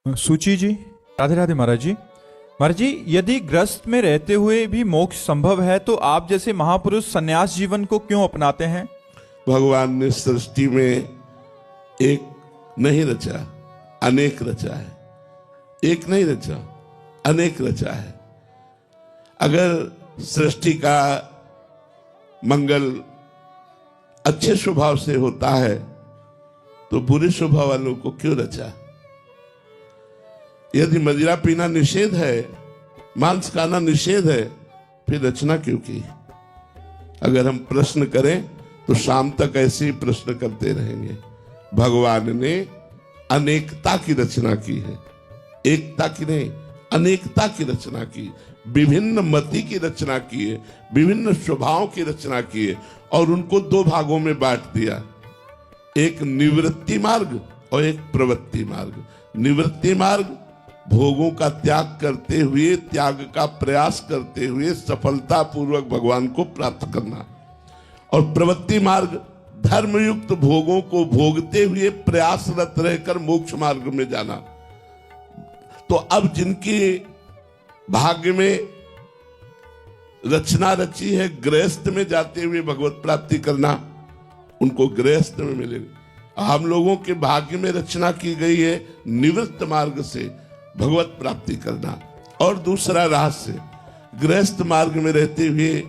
सूची जी, राधे राधे महाराज जी। महाराज जी, यदि ग्रस्त में रहते हुए भी मोक्ष संभव है तो आप जैसे महापुरुष सन्यास जीवन को क्यों अपनाते हैं? भगवान ने सृष्टि में एक नहीं रचा, अनेक रचा है। एक नहीं रचा, अनेक रचा है। अगर सृष्टि का मंगल अच्छे स्वभाव से होता है तो बुरे स्वभाव वालों को क्यों रचा? यदि मदिरा पीना निषेध है, मांस खाना निषेध है, फिर रचना क्यों की? अगर हम प्रश्न करें तो शाम तक ऐसे ही प्रश्न करते रहेंगे। भगवान ने अनेकता की रचना की है, एकता की नहीं, अनेकता की रचना की, विभिन्न मति की रचना की है, विभिन्न स्वभावों की रचना की है और उनको दो भागों में बांट दिया, एक निवृत्ति मार्ग और एक प्रवृत्ति मार्ग। निवृत्ति मार्ग भोगों का त्याग करते हुए, त्याग का प्रयास करते हुए सफलता पूर्वक भगवान को प्राप्त करना, और प्रवृत्ति मार्ग धर्मयुक्त भोगों को भोगते हुए प्रयासरत रहकर मोक्ष मार्ग में जाना। तो अब जिनकी भाग्य में रचना रची है गृहस्थ में जाते हुए भगवत प्राप्ति करना, उनको गृहस्थ में मिलेगा। हम लोगों के भाग्य में रचना की गई है निवृत्त मार्ग से भगवत प्राप्ति करना। और दूसरा रहस्य, गृहस्थ मार्ग में रहते हुए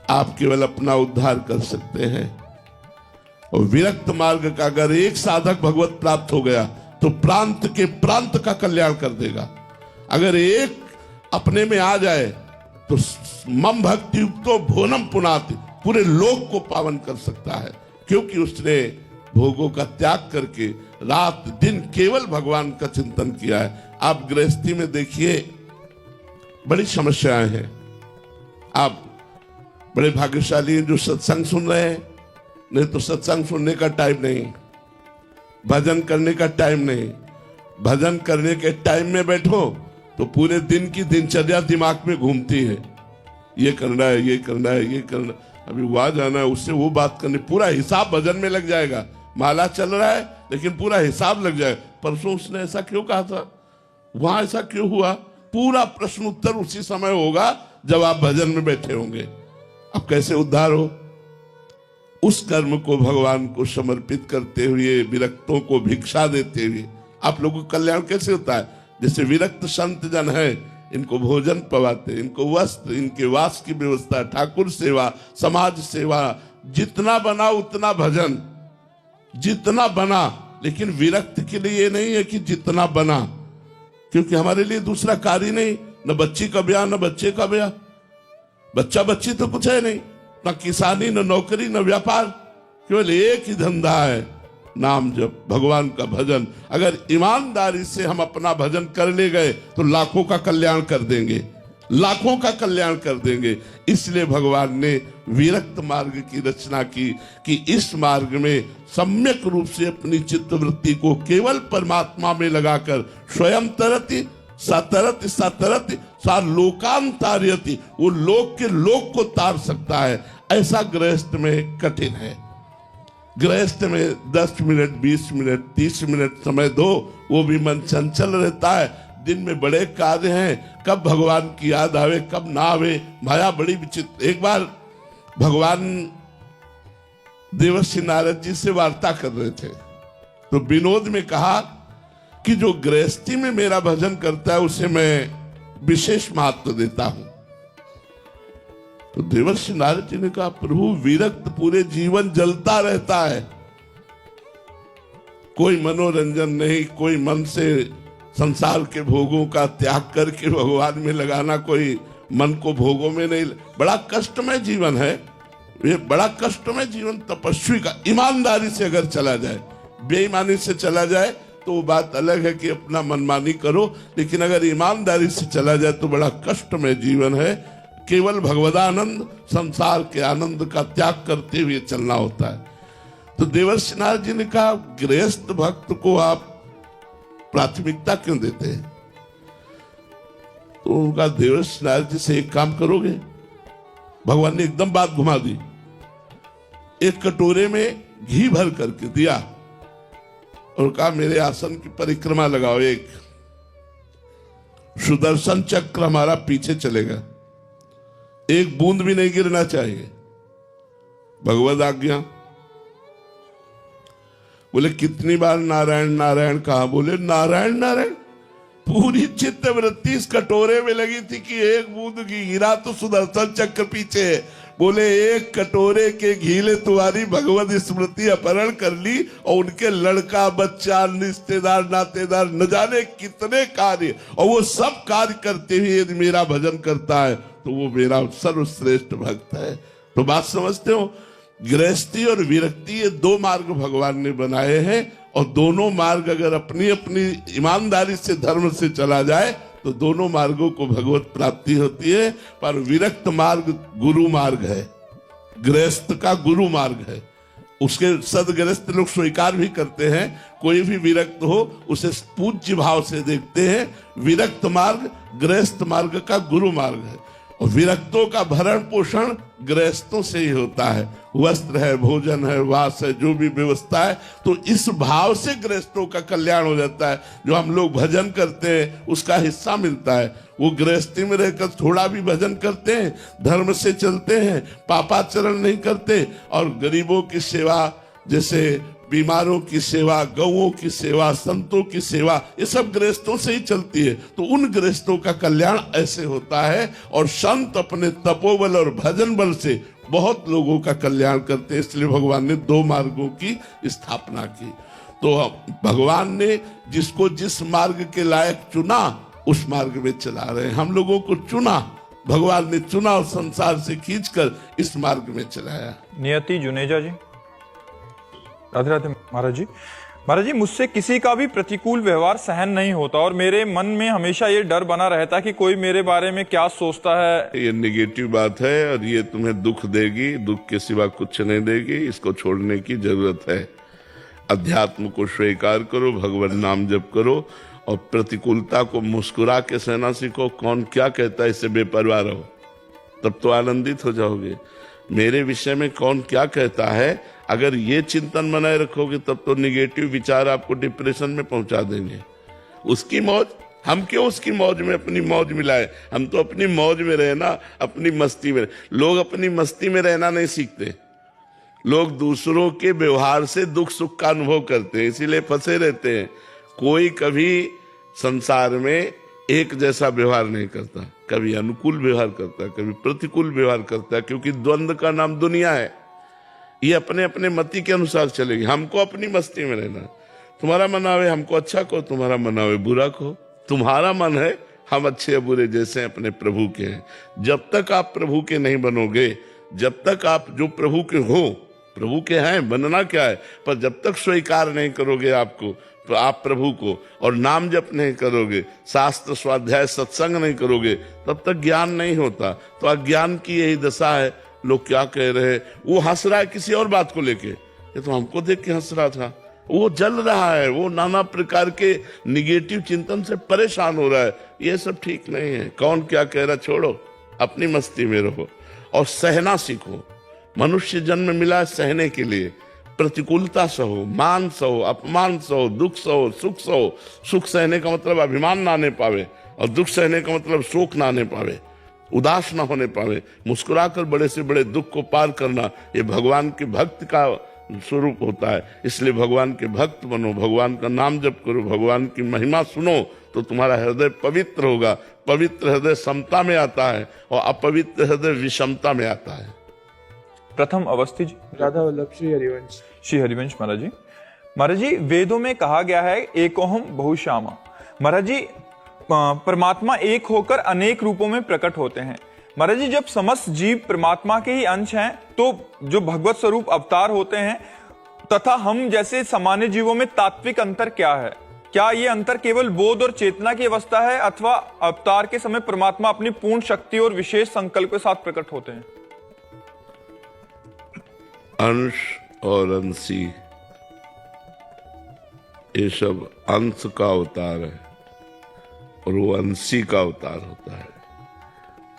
आप केवल अपना उद्धार कर सकते हैं, और विरक्त मार्ग का अगर एक साधक भगवत प्राप्त हो गया तो प्रांत के प्रांत का कल्याण कर देगा। अगर एक अपने में आ जाए तो मम भक्ति युक्तो भोनम पुनाति, पूरे लोक को पावन कर सकता है, क्योंकि उसने भोगों का त्याग करके रात दिन केवल भगवान का चिंतन किया है। आप गृहस्थी में देखिए बड़ी समस्याएं हैं। आप बड़े भाग्यशाली हैं जो सत्संग सुन रहे हैं, नहीं तो सत्संग सुनने का टाइम नहीं, भजन करने का टाइम नहीं। भजन करने के टाइम में बैठो तो पूरे दिन की दिनचर्या दिमाग में घूमती है, ये करना है, ये करना है, ये करना, अभी वहां जाना है, उससे वो बात करनी, पूरा हिसाब भजन में लग जाएगा। माला चल रहा है लेकिन पूरा हिसाब लग जाएगा, परसों उसने ऐसा क्यों कहा था, वहां ऐसा क्यों हुआ, पूरा प्रश्न उत्तर उसी समय होगा जब आप भजन में बैठे होंगे। अब कैसे उद्धार हो? उस कर्म को भगवान को समर्पित करते हुए, विरक्तों को भिक्षा देते हुए आप लोगों का कल्याण कैसे होता है? जैसे विरक्त संत जन है, इनको भोजन पवाते, इनको वस्त्र, इनके वास की व्यवस्था, ठाकुर सेवा, समाज सेवा, जितना बना उतना भजन, जितना बना। लेकिन विरक्त के लिए ये नहीं है कि जितना बना, क्योंकि हमारे लिए दूसरा कार्य नहीं, न बच्ची का ब्याह न बच्चे का ब्याह, बच्चा बच्ची तो कुछ है नहीं, न किसानी न नौकरी न व्यापार, केवल एक ही धंधा है, नाम जप, भगवान का भजन। अगर ईमानदारी से हम अपना भजन कर ले गए तो लाखों का कल्याण कर देंगे, लाखों का कल्याण कर देंगे। इसलिए भगवान ने विरक्त मार्ग की रचना की कि इस मार्ग में सम्यक रूप से अपनी चित्तवृत्ति को केवल परमात्मा में लगाकर स्वयं तरति सतरति सतरति सा लोकांतार्यति, वो लोक के लोक को तार सकता है। ऐसा गृहस्थ में कठिन है। गृहस्थ में 10 मिनट 20 मिनट 30 मिनट समय दो, वो भी मन चंचल रहता है। दिन में बड़े कार्य हैं, कब भगवान की याद आवे कब ना आवे, माया बड़ी विचित्र। एक बार भगवान देवर्षि नारद जी से वार्ता कर रहे थे तो विनोद में कहा कि जो गृहस्थी में मेरा भजन करता है उसे मैं विशेष महत्व देता हूं। तो देवर्षि नारद जी ने कहा, प्रभु विरक्त पूरे जीवन जलता रहता है, कोई मनोरंजन नहीं, कोई मन से संसार के भोगों का त्याग करके भगवान में लगाना, कोई मन को भोगों में नहीं, बड़ा कष्टमय जीवन है ये, बड़ा कष्टमय जीवन तपस्वी का। ईमानदारी से अगर चला जाए, बेईमानी से चला जाए तो वो बात अलग है कि अपना मनमानी करो, लेकिन अगर ईमानदारी से चला जाए तो बड़ा कष्टमय जीवन है। केवल भगवदानंद, संसार के आनंद का त्याग करते हुए चलना होता है। तो देवर्षि नारद जी ने कहा, गृहस्थ भक्त को आप प्राथमिकता क्यों देते हैं? तो उनका देवर्षि नारद जी से एक काम करोगे? भगवान ने एकदम बात घुमा दी, एक कटोरे में घी भर करके दिया और कहा, मेरे आसन की परिक्रमा लगाओ एक। सुदर्शन चक्र हमारा पीछे चलेगा, एक बूंद भी नहीं गिरना चाहिए। भगवद आज्ञा। बोले कितनी बार नारायण नारायण कहा? बोले नारायण नारायण। पूरी चित्त वृत्ति इस कटोरे में लगी थी कि एक बूंद घी गिरा तो सुदर्शन चक्र पीछे है। बोले एक कटोरे के घी ने तुम्हारी भगवत स्मृति अपहरण कर ली और उनके लड़का बच्चा रिश्तेदार नातेदार न जाने कितने कार्य, और वो सब कार्य करते हुए यदि मेरा भजन करता है तो वो मेरा सर्वश्रेष्ठ भक्त है। तो बात समझते हो? गृहस्थी और विरक्ति ये दो मार्ग भगवान ने बनाए हैं, और दोनों मार्ग अगर अपनी अपनी ईमानदारी से धर्म से चला जाए तो दोनों मार्गों को भगवत प्राप्ति होती है। पर विरक्त मार्ग गुरु मार्ग है, गृहस्थ का गुरु मार्ग है। उसके सदगृहस्थ लोग स्वीकार भी करते हैं, कोई भी विरक्त हो उसे पूज्य भाव से देखते हैं। विरक्त मार्ग गृहस्थ मार्ग का गुरु मार्ग है, और विरक्तों का भरण पोषण गृहस्थों से ही होता है। वस्त्र है, भोजन है, वास है, जो भी व्यवस्था है, तो इस भाव से गृहस्थों का कल्याण हो जाता है। जो हम लोग भजन करते हैं उसका हिस्सा मिलता है। वो गृहस्थी में रहकर थोड़ा भी भजन करते हैं, धर्म से चलते हैं, पापाचरण नहीं करते, और गरीबों की सेवा, जैसे बीमारों की सेवा, गौओं की सेवा, संतों की सेवा, ये सब गृहस्थों से ही चलती है। तो उन गृहस्थों का कल्याण ऐसे होता है, और संत अपने तपोबल और भजन बल से बहुत लोगों का कल्याण करते हैं। इसलिए भगवान ने दो मार्गों की स्थापना की। तो भगवान ने जिसको जिस मार्ग के लायक चुना उस मार्ग में चला रहे हैं। हम लोगों को चुना, भगवान ने चुना और संसार से खींचकर इस मार्ग में चलाया। नियति जुनेजा जी। राधे राधे महाराज जी। महाराज जी, मुझसे किसी का भी प्रतिकूल व्यवहार सहन नहीं होता, और मेरे मन में हमेशा ये डर बना रहता है कि कोई मेरे बारे में क्या सोचता है। ये नेगेटिव बात है, और ये तुम्हें दुख देगी, दुख के सिवा कुछ नहीं देगी। इसको छोड़ने की जरूरत है। अध्यात्म को स्वीकार करो, भगवान नाम जप करो, और प्रतिकूलता को मुस्कुरा के सहना सीखो। कौन क्या कहता है इससे बेपरवाह रहो, तब तो आनंदित हो जाओगे। मेरे विषय में कौन क्या कहता है, अगर ये चिंतन बनाए रखोगे तब तो निगेटिव विचार आपको डिप्रेशन में पहुंचा देंगे। उसकी मौज, हम क्यों उसकी मौज में अपनी मौज मिलाए? हम तो अपनी मौज में रहे ना, अपनी मस्ती में। लोग अपनी मस्ती में रहना नहीं सीखते, लोग दूसरों के व्यवहार से दुख सुख का अनुभव करते हैं, इसीलिए फंसे रहते हैं। कोई कभी संसार में एक जैसा व्यवहार नहीं करता, कभी अनुकूल व्यवहार करता है, कभी प्रतिकूल व्यवहार करता है, क्योंकि द्वंद्व का नाम दुनिया है। ये अपने अपने मति के अनुसार चलेगी। हमको अपनी मस्ती में रहना। तुम्हारा मन आवे हमको अच्छा कहो, तुम्हारा मन आवे बुरा कहो। तुम्हारा मन है हम अच्छे या बुरे जैसे अपने प्रभु के हैं। जब तक आप प्रभु के नहीं बनोगे, जब तक आप जो प्रभु के हो, प्रभु के हैं, बनना क्या है, पर जब तक स्वीकार नहीं करोगे आपको, तो आप प्रभु को, और नाम जप नहीं करोगे, शास्त्र स्वाध्याय सत्संग नहीं करोगे, तब तक ज्ञान नहीं होता। तो अज्ञान की यही दशा है। लोग क्या कह रहे हैं, वो हंस रहा है किसी और बात को लेके, ये तो हमको देख के हंस रहा था। वो जल रहा है, वो नाना प्रकार के निगेटिव चिंतन से परेशान हो रहा है। ये सब ठीक नहीं है। कौन क्या कह रहा, छोड़ो, अपनी मस्ती में रहो और सहना सीखो। मनुष्य जन्म मिला है सहने के लिए। प्रतिकूलता सहो, मान सहो, अपमान सहो, दुख सहो, सुख सहो। सुख सहने का मतलब अभिमान ना आने पावे, और दुख सहने का मतलब शोक ना आने पावे, उदास ना होने पावे। मुस्कुराकर बड़े से बड़े दुख को पार करना, ये भगवान के भक्त का स्वरूप होता है। इसलिए भगवान के भक्त बनो, भगवान का नाम जप करो, भगवान की महिमा सुनो, तो तुम्हारा हृदय पवित्र होगा। पवित्र हृदय समता में आता है, और अपवित्र हृदय विषमता में आता है। प्रथम अवस्थी जी। राधा वल्लभ श्री हरिवंश। श्री हरिवंश महाराज जी। महाराज जी, वेदों में कहा गया है एकोहम बहुश्यामा। महाराज जी, परमात्मा एक होकर अनेक रूपों में प्रकट होते हैं। महाराज जी, जब समस्त जीव परमात्मा के ही अंश हैं, तो जो भगवत स्वरूप अवतार होते हैं तथा हम जैसे सामान्य जीवों में तात्विक अंतर क्या है? क्या ये अंतर केवल बोध और चेतना की अवस्था है, अथवा अवतार के समय परमात्मा अपनी पूर्ण शक्ति और विशेष संकल्प के साथ प्रकट होते हैं? अंश और अंशी, ये सब अंश का अवतार है, और वो अंशी का अवतार होता है।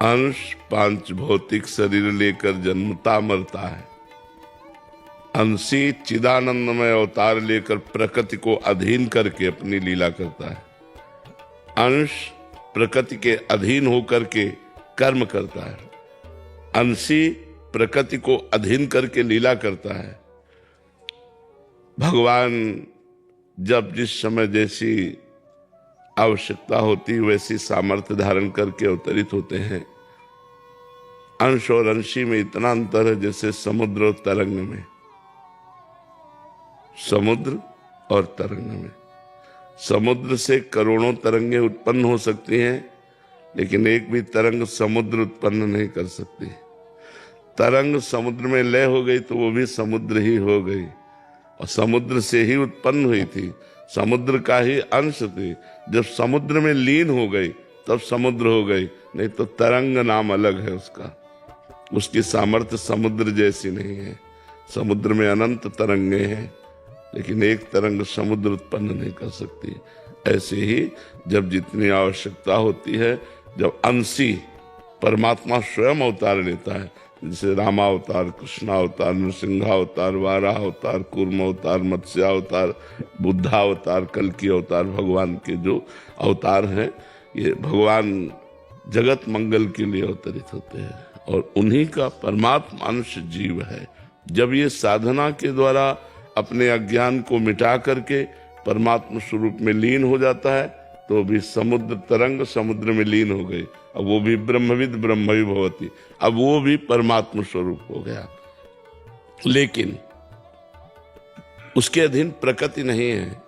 अंश पांच भौतिक शरीर लेकर जन्मता मरता है। अंशी चिदानंदमय अवतार लेकर प्रकृति को अधीन करके अपनी लीला करता है। अंश प्रकृति के अधीन होकर के कर्म करता है, अंशी प्रकृति को अधीन करके लीला करता है। भगवान जब जिस समय जैसी आवश्यकता होती वैसी सामर्थ्य धारण करके अवतरित होते हैं। अंश और अंशी में इतना अंतर है जैसे समुद्र और तरंग में, समुद्र और तरंग में। समुद्र से करोड़ों तरंगें उत्पन्न हो सकती हैं, लेकिन एक भी तरंग समुद्र उत्पन्न नहीं कर सकती। तरंग समुद्र में लय हो गई तो वो भी समुद्र ही हो गई, और समुद्र से ही उत्पन्न हुई थी, समुद्र का ही अंश थी। जब समुद्र में लीन हो गई तब समुद्र हो गई, नहीं तो तरंग नाम अलग है उसका। उसकी सामर्थ्य समुद्र जैसी नहीं है। समुद्र में अनंत तरंगे हैं, लेकिन एक तरंग समुद्र उत्पन्न नहीं कर सकती। ऐसे ही जब जितनी आवश्यकता होती है, जब अंशी परमात्मा स्वयं अवतार लेता है, जैसे रामावतार, कृष्णावतार, नृसिंहावतार, वाराहावतार, कूर्मावतार, मत्स्यावतार, बुद्धावतार, कल्कि अवतार, भगवान के जो अवतार हैं, ये भगवान जगत मंगल के लिए अवतरित होते हैं, और उन्हीं का परमात्मा अंश जीव है। जब ये साधना के द्वारा अपने अज्ञान को मिटा करके परमात्मा स्वरूप में लीन हो जाता है, तो भी समुद्र तरंग समुद्र में लीन हो गई। अब वो भी ब्रह्मविद ब्रह्मवि भवति, अब वो भी परमात्मा स्वरूप हो गया। लेकिन उसके अधीन प्रकृति नहीं है।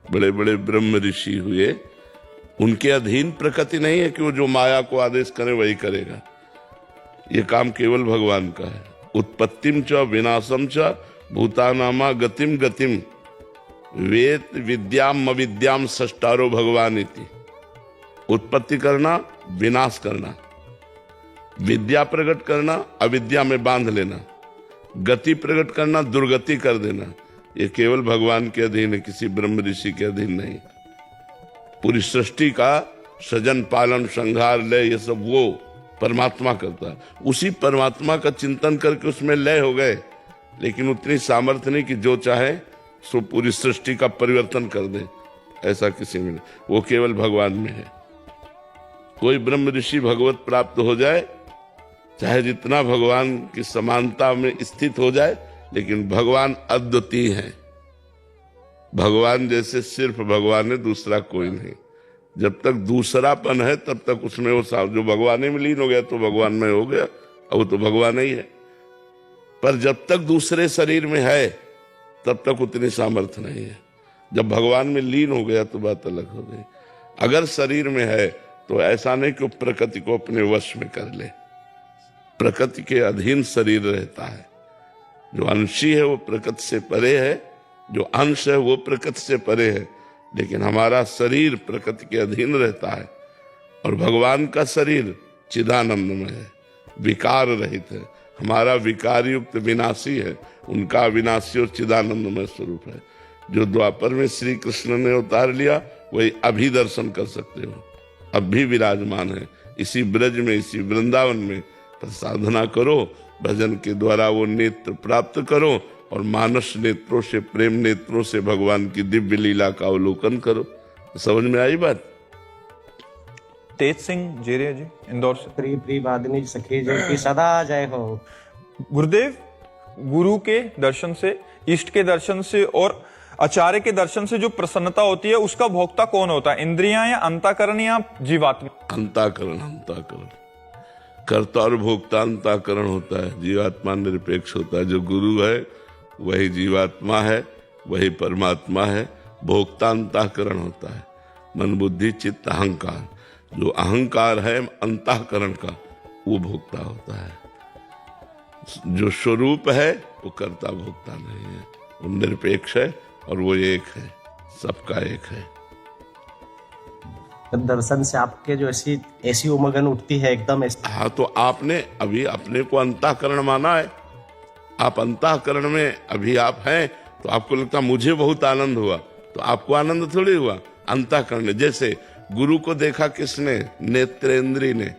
बड़े बड़े ब्रह्म ऋषि हुए, उनके अधीन प्रकृति नहीं है कि वो जो माया को आदेश करे वही करेगा। ये काम केवल भगवान का है। उत्पत्तिम च विनाशम च भूतानामा गतिम गतिम वेद विद्याम अविद्याम सष्टारो भगवान इति। उत्पत्ति करना, विनाश करना, विद्या प्रकट करना, अविद्या में बांध लेना, गति प्रकट करना, दुर्गति कर देना, ये केवल भगवान के अधीन है, किसी ब्रह्म ऋषि के अधीन नहीं। पूरी सृष्टि का सृजन, पालन, संहार, लय, ये सब वो परमात्मा करता है। उसी परमात्मा का चिंतन करके उसमें लय हो गए, लेकिन उतनी सामर्थ्य नहीं कि जो चाहे सो पूरी सृष्टि का परिवर्तन कर दे, ऐसा किसी में नहीं। वो केवल भगवान में है। कोई ब्रह्म ऋषि भगवत प्राप्त हो जाए, चाहे जितना भगवान की समानता में स्थित हो जाए, लेकिन भगवान अद्वितीय है। भगवान जैसे सिर्फ भगवान है, दूसरा कोई नहीं। जब तक दूसरापन है तब तक उसमें वो जो भगवान में लीन हो गया तो भगवान में हो गया, अब वो तो भगवान ही है। पर जब तक दूसरे शरीर में है तब तक उतनी सामर्थ्य नहीं है। जब भगवान में लीन हो गया तो बात अलग हो गई। अगर शरीर में है तो ऐसा नहीं कि प्रकृति को अपने वश में कर ले। प्रकृति के अधीन शरीर रहता है। जो अंशी है वो प्रकृति से परे है, जो अंश है वो प्रकृति से परे है, लेकिन हमारा शरीर प्रकृति के अधीन रहता है। और भगवान का शरीर चिदानंदमय है, विकार रहित है। हमारा विकार युक्त विनाशी है, उनका विनाशी और चिदानंदमय स्वरूप है। जो द्वापर में श्री कृष्ण ने उतार लिया वही अभी दर्शन कर सकते हो, अब भी विराजमान है इसी ब्रज में, इसी वृंदावन में। पर साधना करो, भजन के द्वारा वो नेत्र प्राप्त करो, और मानस नेत्रों से, प्रेम नेत्रों से भगवान की दिव्य लीला का अवलोकन करो। समझ में आई बात? तेज सिंह जेरिया जी, इंदौर से। प्रिय प्रिय वादिनी सखी जो की सदा जय हो। गुरुदेव, गुरु के दर्शन से, इष्ट के दर्शन से और आचार्य के दर्शन से जो प्रसन्नता होती है, उसका भोक्ता कौन होता है? इंद्रियां या अंतःकरण या जीवात्मा? अंतःकरण, अंतःकरण। कर्ता और भोक्ता अंतःकरण होता है, जीवात्मा निरपेक्ष होता है। जो गुरु है वही जीवात्मा है, वही परमात्मा है। भोक्ता अंतःकरण होता है, मन बुद्धि चित्त अहंकार। जो अहंकार है अंतःकरण का, वो भोक्ता होता है। जो स्वरूप है वो कर्ता भोक्ता नहीं है, वो निरपेक्ष है और वो एक है, सबका एक है। दर्शन से आपके जो ऐसी उमगन उठती है एकदम ऐसी। हाँ, तो आपने अभी अपने को अंतःकरण माना है। आप अंतःकरण में अभी आप हैं, तो आपको लगता मुझे बहुत आनंद हुआ, तो आपको आनंद थोड़ी हुआ, अंतःकरण। जैसे गुरु को देखा किसने? नेत्रेंद्री ने।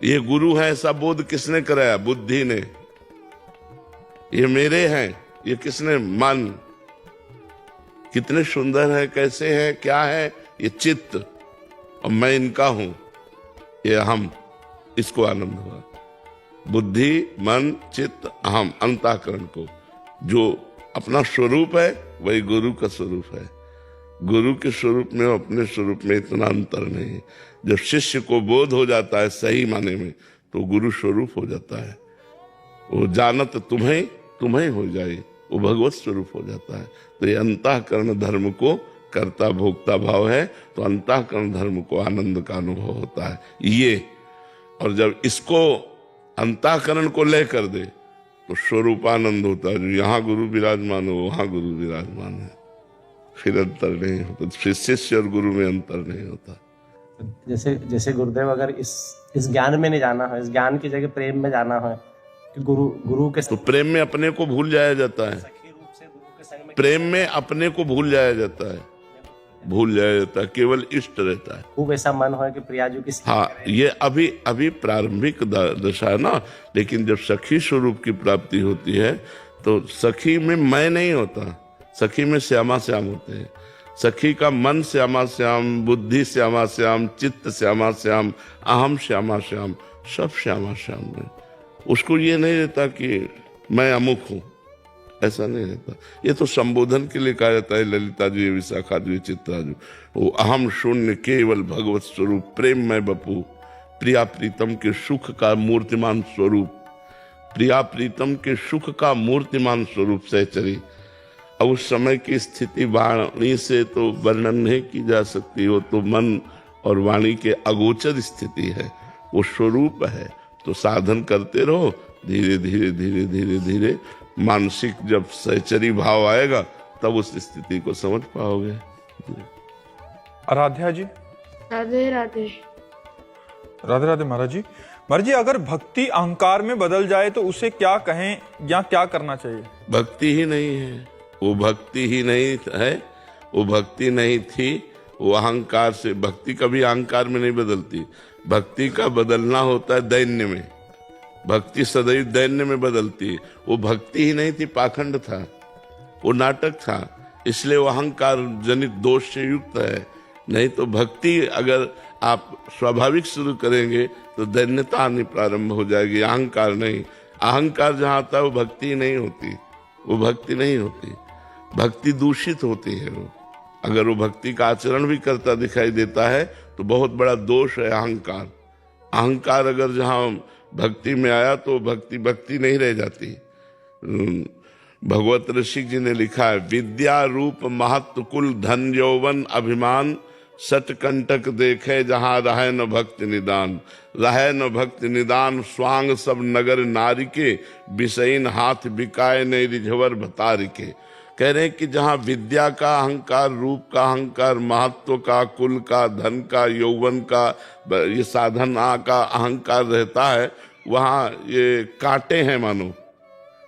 ये गुरु है ऐसा बोध किसने कराया? बुद्धि ने। ये मेरे हैं, ये किसने? मन। कितने सुंदर है, कैसे है, क्या है? ये चित्त। और मैं इनका हूं, ये अहम, इसको आनंद हुआ। बुद्धि, मन, चित्त, अहम, अंतःकरण को जो अपना स्वरूप है वही गुरु का स्वरूप है। गुरु के स्वरूप में और अपने स्वरूप में इतना अंतर नहीं है। जब शिष्य को बोध हो जाता है सही माने में, तो गुरु स्वरूप हो जाता है। वो जानत तुम्हें तुम्हें हो जाए, वो भगवत स्वरूप हो जाता है। तो ये अंतःकरण धर्म को कर्ता भोक्ता भाव है, तो अंतःकरण धर्म को आनंद का अनुभव होता है ये। और जब इसको अंतःकरण को ले कर दे तो स्वरूपानंद होता है। जो यहाँ गुरु विराजमान हो वहां गुरु विराजमान है, फिर अंतर नहीं होता, फिर शिष्य और गुरु में अंतर नहीं होता। जैसे जैसे गुरुदेव अगर इस ज्ञान में नहीं जाना है, इस ज्ञान की जगह प्रेम में जाना है कि गुरु के तो प्रेम में अपने को भूल जाया जाता है। सखी रूप से गुरु के संग में प्रेम में अपने को भूल जाया जाता है, भूल जाया जाता है, केवल इष्ट रहता है। खूब ऐसा मन हो कि प्रियाजू की सेवा हाँ, करें। ये अभी प्रारंभिक दशा है ना। लेकिन जब सखी स्वरूप की प्राप्ति होती है तो सखी में मैं नहीं होता, सखी में श्यामा श्याम होते हैं। सखी का मन श्यामा श्याम, बुद्धि श्यामा श्याम, चित्त श्यामा श्याम, अहम श्यामा श्याम, सब श्यामा श्याम में। उसको ये नहीं रहता कि मैं अमुक हूं, ऐसा नहीं रहता। ये तो संबोधन के लिए कहा जाता है, ललिता जी, विशाखा जी, चित्रा जी। वो अहम शून्य केवल भगवत स्वरूप, प्रेम में बपू, प्रिया प्रीतम के सुख का मूर्तिमान स्वरूप, प्रिया प्रीतम के सुख का मूर्तिमान स्वरूप सहचरी। अब उस समय की स्थिति वाणी से तो वर्णन नहीं की जा सकती, वो तो मन और वाणी के अगोचर स्थिति है, वो स्वरूप है। तो साधन करते रहो, धीरे धीरे धीरे धीरे धीरे मानसिक जब सहचरी भाव आएगा तब उस स्थिति को समझ पाओगे। आराध्या जी। राधे राधे। राधे राधे महाराज जी। महाराज जी, अगर भक्ति अहंकार में बदल जाए तो उसे क्या कहें या क्या करना चाहिए? भक्ति ही नहीं है, वो भक्ति ही नहीं है, वो भक्ति नहीं थी, वो अहंकार से। भक्ति कभी अहंकार में नहीं बदलती, भक्ति का बदलना होता है दैन्य में। भक्ति सदैव दैन्य में बदलती है। वो भक्ति ही नहीं थी, पाखंड था, वो नाटक था, इसलिए वो अहंकार जनित दोष से युक्त है। नहीं तो भक्ति अगर आप स्वाभाविक शुरू करेंगे तो दैन्यता आनी प्रारंभ हो जाएगी, अहंकार नहीं। अहंकार जहां आता है वो भक्ति नहीं होती, वो भक्ति नहीं होती, भक्ति दूषित होती है। वो अगर वो भक्ति का आचरण भी करता दिखाई देता है तो बहुत बड़ा दोष है अहंकार। अहंकार अगर जहां भक्ति में आया तो भक्ति भक्ति नहीं रह जाती। भगवत ऋषि जी ने लिखा है, विद्या रूप महत्व कुल धन यौवन अभिमान, सट कंटक देखे जहां रहे न भक्ति निदान। रहे न भक्ति निदान स्वांग सब नगर नारी के, विषयीन हाथ बिकाए नहीं रिझवर भतारी के। कह रहे हैं कि जहां विद्या का अहंकार, रूप का अहंकार, महत्व का, कुल का, धन का, यौवन का, ये साधना का अहंकार रहता है, वहां ये कांटे हैं मानो।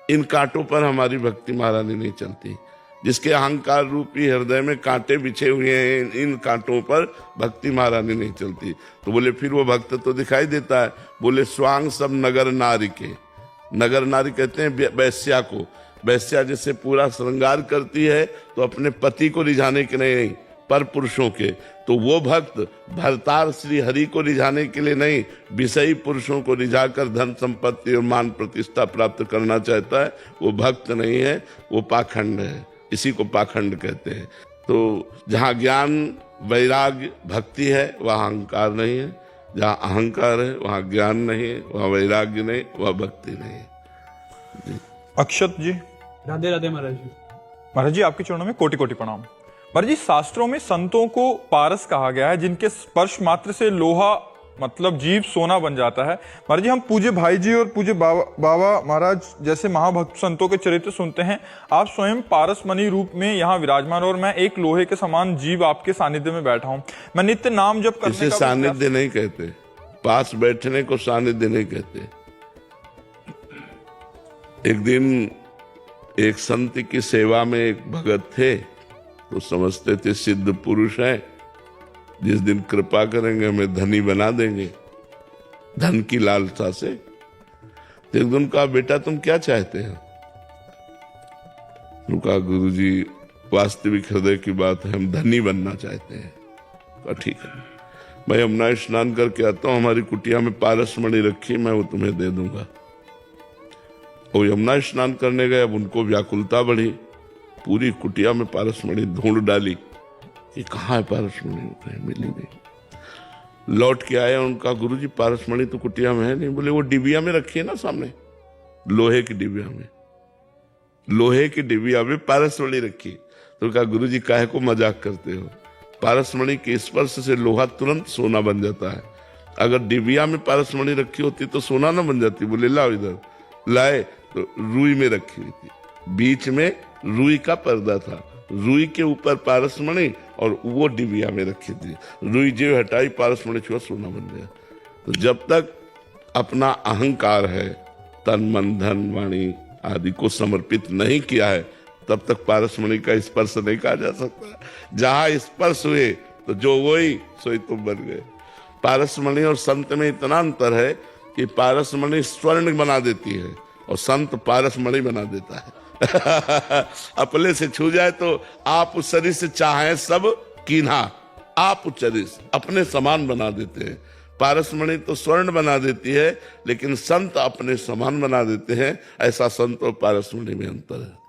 इन कांटों पर हमारी भक्ति महारानी नहीं चलती। जिसके अहंकार रूपी हृदय में कांटे बिछे हुए हैं, इन कांटों पर भक्ति महारानी नहीं चलती। तो बोले फिर वो भक्त तो दिखाई देता है। बोले स्वांग सब नगर नारी के, नगर नारी कहते हैं वैश्या को। वैश्या जैसे पूरा श्रृंगार करती है तो अपने पति को रिझाने के नहीं, पर पुरुषों के। तो वो भक्त भरतार श्री हरि को रिझाने के लिए नहीं, विषयी पुरुषों को रिझाकर धन संपत्ति और मान प्रतिष्ठा प्राप्त करना चाहता है, वो भक्त नहीं है, वो पाखंड है। इसी को पाखंड कहते हैं। तो जहाँ ज्ञान वैराग्य भक्ति है वहाँ अहंकार नहीं है, जहाँ अहंकार है वहाँ ज्ञान नहीं है, वहाँ वैराग्य नहीं, वहाँ भक्ति नहीं है। अक्षत जी। राधे राधे महाराज जी। महाराज जी, आपके चरणों में कोटि कोटि प्रणाम। महाराज जी, शास्त्रों में संतों को पारस कहा गया है, जिनके स्पर्श मात्र से लोहा मतलब जीव सोना बन जाता है। महाराज जी, हम पूज्य भाई जी और पूज्य बाबा महाराज जैसे महाभक्त संतों के चरित्र सुनते हैं। आप स्वयं पारस मणि रूप में यहाँ विराजमान और मैं एक लोहे के समान जीव आपके सानिध्य में बैठा हूँ। मैं नित्य नाम जप करने इसे का सानिध्य नहीं कहते, पास बैठने को सानिध्य नहीं कहते। एक दिन एक संत की सेवा में एक भगत थे, तो समझते थे सिद्ध पुरुष है, जिस दिन कृपा करेंगे हमें धनी बना देंगे, धन की लालसा से। तो एक दिन कहा, बेटा तुम क्या चाहते हैं? तो कहा, गुरुजी वास्तविक हृदय की बात है, हम धनी बनना चाहते हैं। कहा ठीक है। मैं यमुना स्नान करके आता हूँ, हमारी कुटिया में पारसमणि रखी, मैं वो तुम्हें दे दूंगा। वो यमुना स्नान करने गए, अब उनको व्याकुलता बढ़ी, पूरी कुटिया में पारसमणि ढूंढ डाली कि कहाँ है पारसमणि, कहीं मिली नहीं। लौट के आए, उनका गुरुजी पारसमणि तो कुटिया में है नहीं। बोले वो डिबिया में रखी है ना सामने, लोहे की डिबिया में, लोहे की डिबिया में पारसमणि रखी। तो कहा गुरुजी काहे को मजाक करते हो, पारसमणि के स्पर्श से लोहा तुरंत सोना बन जाता है, अगर डिबिया में पारसमणि रखी होती तो सोना ना बन जाती। बोले लाओ इधर, लाए तो रुई में रखी हुई थी, बीच में रुई का पर्दा था, रुई के ऊपर पारसमणि और वो डिबिया में रखी थी। रुई जो हटाई, पारसमणि छुआ, सोना बन गया। तो जब तक अपना अहंकार है, तन मन धन वाणी आदि को समर्पित नहीं किया है, तब तक पारसमणि का स्पर्श नहीं कहा जा सकता। जहां स्पर्श हुए तो जो वही सोई तुम बन गए। पारसमणि और संत में इतना अंतर है कि पारसमणि स्वर्ण बना देती है और संत पारसमणि बना देता है। अपने से छू जाए तो आप उस शरीर से चाहें सब कीन्हा, आप उस शरीर अपने समान बना देते हैं। पारसमणि तो स्वर्ण बना देती है, लेकिन संत अपने समान बना देते हैं। ऐसा संत और पारसमणि में अंतर है।